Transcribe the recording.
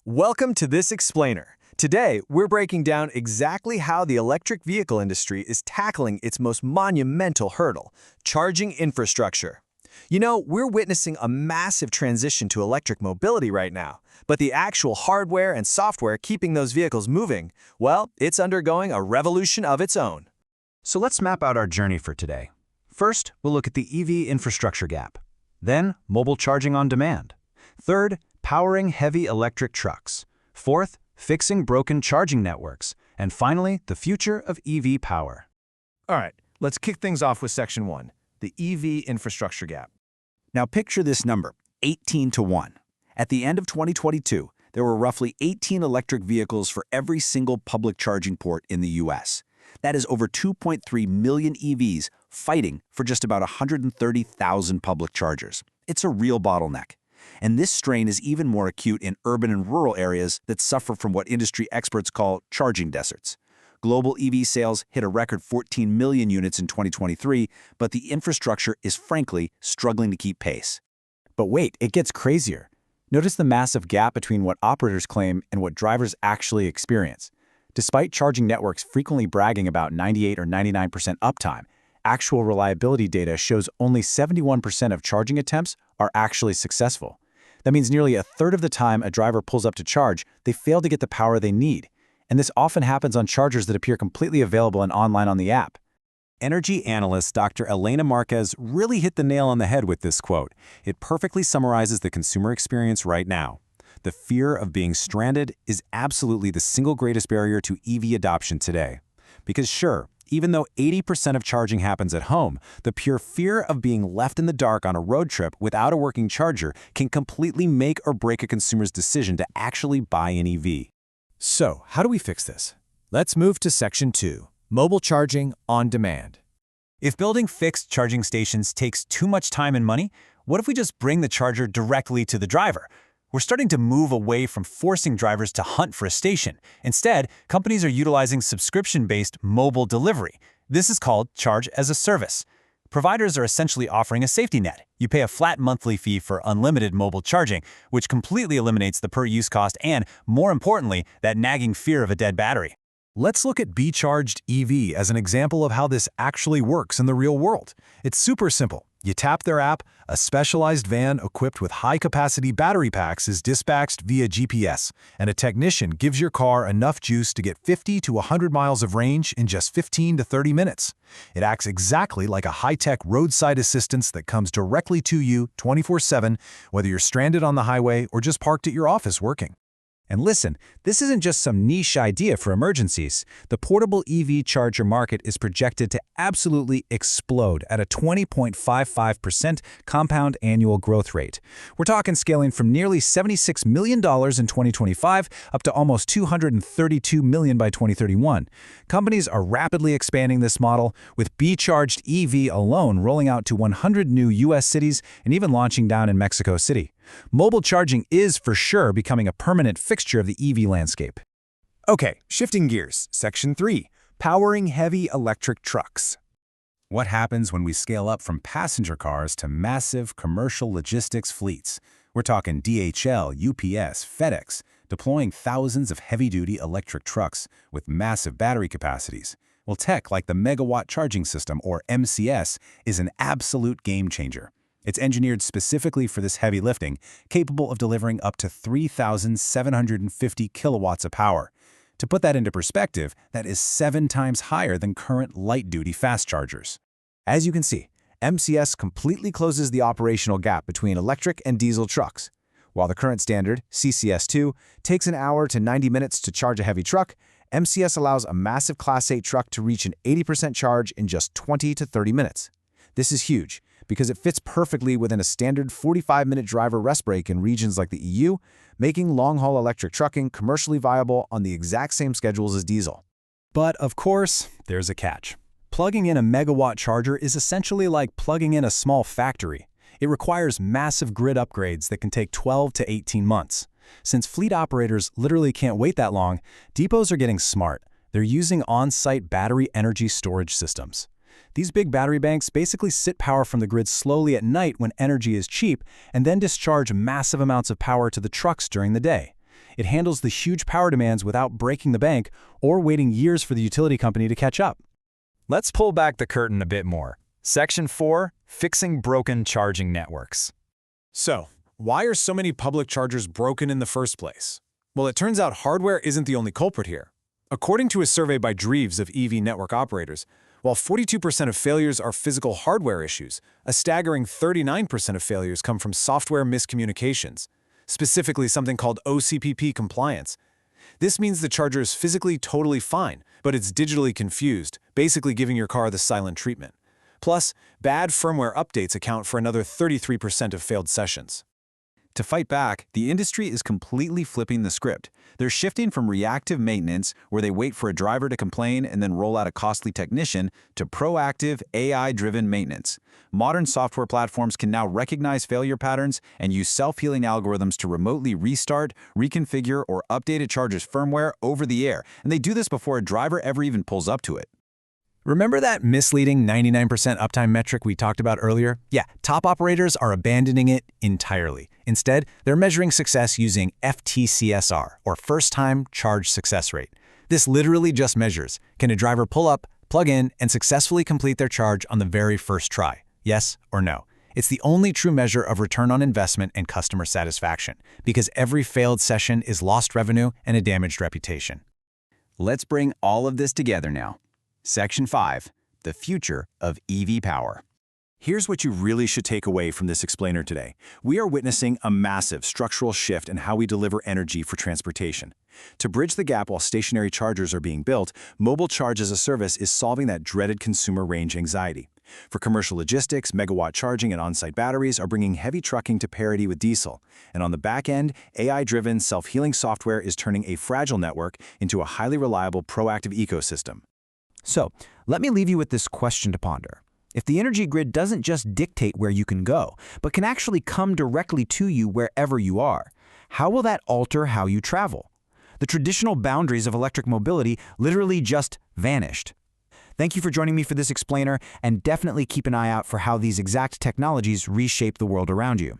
Welcome to this explainer. Today, we're breaking down exactly how the electric vehicle industry is tackling its most monumental hurdle, charging infrastructure. You know, we're witnessing a massive transition to electric mobility right now, but the actual hardware and software keeping those vehicles moving, well, it's undergoing a revolution of its own. So let's map out our journey for today. First, we'll look at the EV infrastructure gap. Then, mobile charging on demand. Third, powering heavy electric trucks. Fourth, fixing broken charging networks. And finally, the future of EV power. All right, let's kick things off with Section 1, the EV infrastructure gap. Now picture this number, 18 to 1. At the end of 2022, there were roughly 18 electric vehicles for every single public charging port in the US. That is over 2.3 million EVs fighting for just about 130,000 public chargers. It's a real bottleneck. And this strain is even more acute in urban and rural areas that suffer from what industry experts call charging deserts. Global EV sales hit a record 14 million units in 2023, but the infrastructure is frankly struggling to keep pace. But wait, it gets crazier. Notice the massive gap between what operators claim and what drivers actually experience. Despite charging networks frequently bragging about 98 or 99% uptime, actual reliability data shows only 71% of charging attempts are actually successful. That means nearly a third of the time a driver pulls up to charge, they fail to get the power they need. And this often happens on chargers that appear completely available and online on the app. Energy analyst Dr. Elena Marquez really hit the nail on the head with this quote. It perfectly summarizes the consumer experience right now. The fear of being stranded is absolutely the single greatest barrier to EV adoption today. Because sure, even though 80% of charging happens at home, the pure fear of being left in the dark on a road trip without a working charger can completely make or break a consumer's decision to actually buy an EV. So, how do we fix this? Let's move to Section 2, mobile charging on demand. If building fixed charging stations takes too much time and money, what if we just bring the charger directly to the driver? We're starting to move away from forcing drivers to hunt for a station. Instead, companies are utilizing subscription-based mobile delivery. This is called Charge as a Service. Providers are essentially offering a safety net. You pay a flat monthly fee for unlimited mobile charging, which completely eliminates the per-use cost and, more importantly, that nagging fear of a dead battery. Let's look at Be-Charged EV as an example of how this actually works in the real world. It's super simple. You tap their app, a specialized van equipped with high-capacity battery packs is dispatched via GPS, and a technician gives your car enough juice to get 50 to 100 miles of range in just 15 to 30 minutes. It acts exactly like a high-tech roadside assistance that comes directly to you 24/7, whether you're stranded on the highway or just parked at your office working. And listen, this isn't just some niche idea for emergencies. The portable EV charger market is projected to absolutely explode at a 20.55% compound annual growth rate. We're talking scaling from nearly $76 million in 2025 up to almost $232 million by 2031. Companies are rapidly expanding this model, with Be-Charged EV alone rolling out to 100 new U.S. cities and even launching down in Mexico City. Mobile charging is for sure becoming a permanent fixture of the EV landscape. Okay, shifting gears. Section 3, powering heavy electric trucks. What happens when we scale up from passenger cars to massive commercial logistics fleets? We're talking DHL, UPS, FedEx, deploying thousands of heavy-duty electric trucks with massive battery capacities. Well, tech like the Megawatt Charging System, or MCS, is an absolute game-changer. It's engineered specifically for this heavy lifting, capable of delivering up to 3,750 kilowatts of power. To put that into perspective, that is 7 times higher than current light-duty fast chargers. As you can see, MCS completely closes the operational gap between electric and diesel trucks. While the current standard, CCS2, takes an hour to 90 minutes to charge a heavy truck, MCS allows a massive Class 8 truck to reach an 80% charge in just 20 to 30 minutes. This is huge, because it fits perfectly within a standard 45-minute driver rest break in regions like the EU, making long-haul electric trucking commercially viable on the exact same schedules as diesel. But of course, there's a catch. Plugging in a megawatt charger is essentially like plugging in a small factory. It requires massive grid upgrades that can take 12 to 18 months. Since fleet operators literally can't wait that long, depots are getting smart. They're using on-site battery energy storage systems. These big battery banks basically sit power from the grid slowly at night when energy is cheap and then discharge massive amounts of power to the trucks during the day. It handles the huge power demands without breaking the bank or waiting years for the utility company to catch up. Let's pull back the curtain a bit more. Section 4, Fixing Broken Charging Networks. So, why are so many public chargers broken in the first place? Well, it turns out hardware isn't the only culprit here. According to a survey by Dreves of EV network operators, while 42% of failures are physical hardware issues, a staggering 39% of failures come from software miscommunications, specifically something called OCPP compliance. This means the charger is physically totally fine, but it's digitally confused, basically giving your car the silent treatment. Plus, bad firmware updates account for another 33% of failed sessions. To fight back, the industry is completely flipping the script. They're shifting from reactive maintenance, where they wait for a driver to complain and then roll out a costly technician, to proactive, AI-driven maintenance. Modern software platforms can now recognize failure patterns and use self-healing algorithms to remotely restart, reconfigure, or update a charger's firmware over the air, and they do this before a driver ever even pulls up to it. Remember that misleading 99% uptime metric we talked about earlier? Yeah, top operators are abandoning it entirely. Instead, they're measuring success using FTCSR, or First-Time Charge Success Rate. This literally just measures, can a driver pull up, plug in, and successfully complete their charge on the very first try? Yes or no? It's the only true measure of return on investment and customer satisfaction, because every failed session is lost revenue and a damaged reputation. Let's bring all of this together now. Section 5, the future of EV power. Here's what you really should take away from this explainer today. We are witnessing a massive structural shift in how we deliver energy for transportation. To bridge the gap while stationary chargers are being built, mobile charge as a service is solving that dreaded consumer range anxiety. For commercial logistics, megawatt charging and on-site batteries are bringing heavy trucking to parity with diesel. And on the back end, AI-driven, self-healing software is turning a fragile network into a highly reliable, proactive ecosystem. So, let me leave you with this question to ponder. If the energy grid doesn't just dictate where you can go, but can actually come directly to you wherever you are, how will that alter how you travel? The traditional boundaries of electric mobility literally just vanished. Thank you for joining me for this explainer, and definitely keep an eye out for how these exact technologies reshape the world around you.